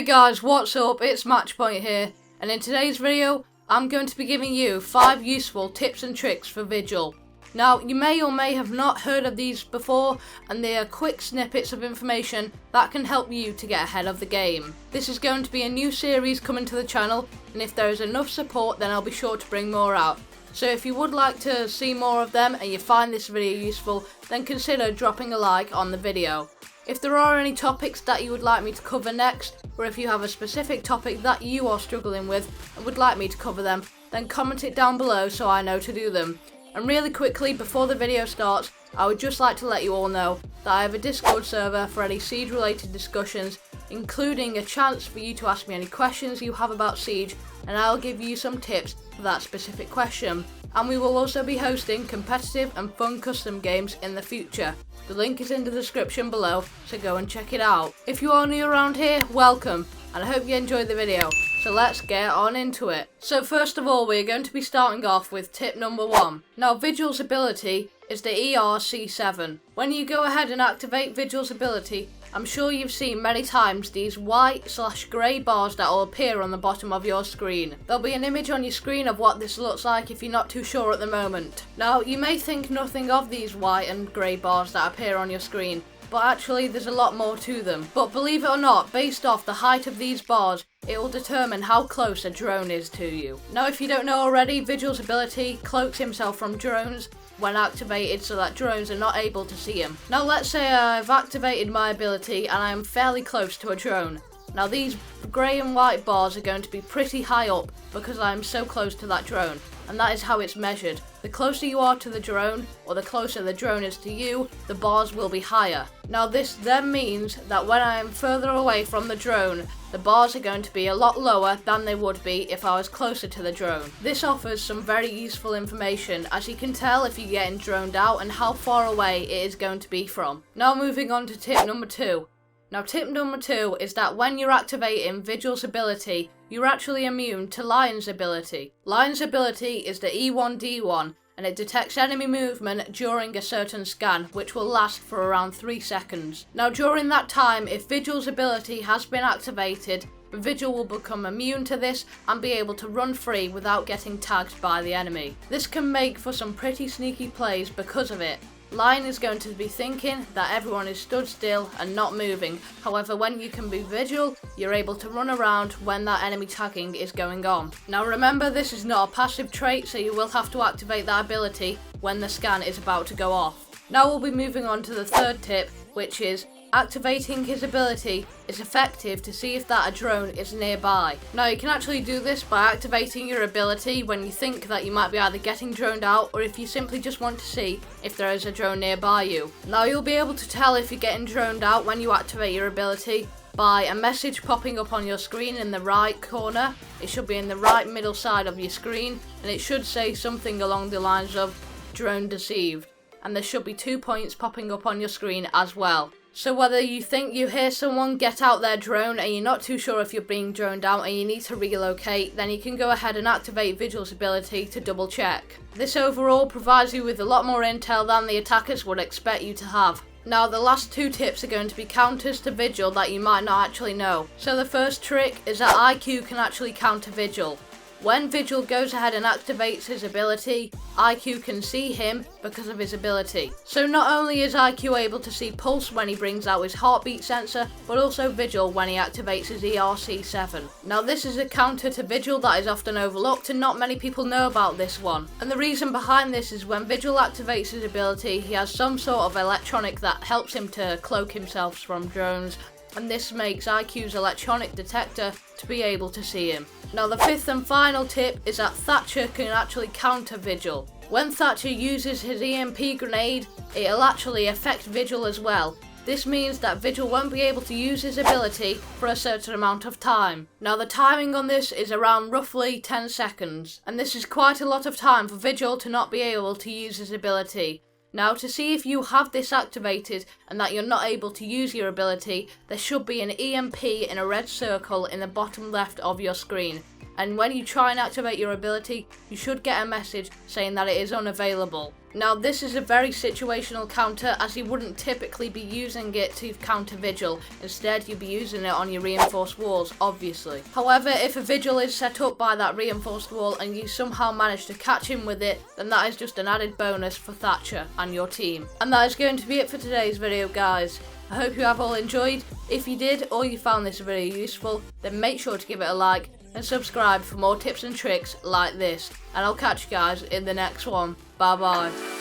Hey guys, what's up? It's MatchPoint here, and in today's video, I'm going to be giving you 5 useful tips and tricks for Vigil. Now, you may or may have not heard of these before, and they are quick snippets of information that can help you to get ahead of the game. This is going to be a new series coming to the channel, and if there is enough support, then I'll be sure to bring more out. So if you would like to see more of them and you find this video useful, then consider dropping a like on the video. If there are any topics that you would like me to cover next, or if you have a specific topic that you are struggling with and would like me to cover them, then comment it down below so I know to do them. And really quickly, before the video starts, I would just like to let you all know that I have a Discord server for any Siege related discussions, including a chance for you to ask me any questions you have about Siege, and I'll give you some tips for that specific question. And we will also be hosting competitive and fun custom games in the future. The link is in the description below, so go and check it out. If you are new around here, welcome, and I hope you enjoyed the video. So let's get on into it. So first of all, we're going to be starting off with tip number 1. Now, Vigil's ability is the ERC7. When you go ahead and activate Vigil's ability, I'm sure you've seen many times these white/grey bars that will appear on the bottom of your screen. There'll be an image on your screen of what this looks like if you're not too sure at the moment. Now, you may think nothing of these white and grey bars that appear on your screen, but actually there's a lot more to them. But believe it or not, based off the height of these bars, it will determine how close a drone is to you. Now, if you don't know already, Vigil's ability cloaks himself from drones when activated so that drones are not able to see him. Now let's say I've activated my ability and I am fairly close to a drone. Now these grey and white bars are going to be pretty high up because I am so close to that drone, and that is how it's measured. The closer you are to the drone, or the closer the drone is to you, the bars will be higher. Now this then means that when I am further away from the drone, the bars are going to be a lot lower than they would be if I was closer to the drone. This offers some very useful information, as you can tell if you're getting droned out and how far away it is going to be from. Now moving on to tip number 2. Now tip number 2 is that when you're activating Vigil's ability, you're actually immune to Lion's ability. Lion's ability is the E1D1, and it detects enemy movement during a certain scan, which will last for around 3 seconds. Now during that time, if Vigil's ability has been activated, Vigil will become immune to this and be able to run free without getting tagged by the enemy. This can make for some pretty sneaky plays because of it. Lion is going to be thinking that everyone is stood still and not moving. However, when you can be Vigil, you're able to run around when that enemy tagging is going on. Now remember, this is not a passive trait, so you will have to activate that ability when the scan is about to go off. Now we'll be moving on to the third tip, which is activating his ability is effective to see if that a drone is nearby. Now you can actually do this by activating your ability when you think that you might be either getting droned out, or if you simply just want to see if there is a drone nearby you. Now you'll be able to tell if you're getting droned out when you activate your ability by a message popping up on your screen in the right corner. It should be in the right middle side of your screen, and it should say something along the lines of drone deceived, and there should be 2 points popping up on your screen as well. So whether you think you hear someone get out their drone and you're not too sure if you're being droned out and you need to relocate, then you can go ahead and activate Vigil's ability to double check. This overall provides you with a lot more intel than the attackers would expect you to have. Now the last 2 tips are going to be counters to Vigil that you might not actually know. So the first trick is that IQ can actually counter Vigil. When Vigil goes ahead and activates his ability, IQ can see him because of his ability. So not only is IQ able to see pulse when he brings out his heartbeat sensor, but also Vigil when he activates his ERC7. Now this is a counter to Vigil that is often overlooked, and not many people know about this one. And the reason behind this is when Vigil activates his ability, he has some sort of electronic that helps him to cloak himself from drones, and this makes IQ's electronic detector to be able to see him. Now the 5th and final tip is that Thatcher can actually counter Vigil. When Thatcher uses his EMP grenade, it'll actually affect Vigil as well. This means that Vigil won't be able to use his ability for a certain amount of time. Now the timing on this is around roughly 10 seconds, and this is quite a lot of time for Vigil to not be able to use his ability. Now to see if you have this activated and that you're not able to use your ability, there should be an EMP in a red circle in the bottom left of your screen, and when you try and activate your ability, you should get a message saying that it is unavailable. Now this is a very situational counter, as you wouldn't typically be using it to counter Vigil. Instead you'd be using it on your reinforced walls, obviously. However, if a Vigil is set up by that reinforced wall and you somehow manage to catch him with it, then that is just an added bonus for Thatcher and your team. And that is going to be it for today's video, guys. I hope you have all enjoyed. If you did, or you found this video useful, then make sure to give it a like and subscribe for more tips and tricks like this. And I'll catch you guys in the next one. Bye bye.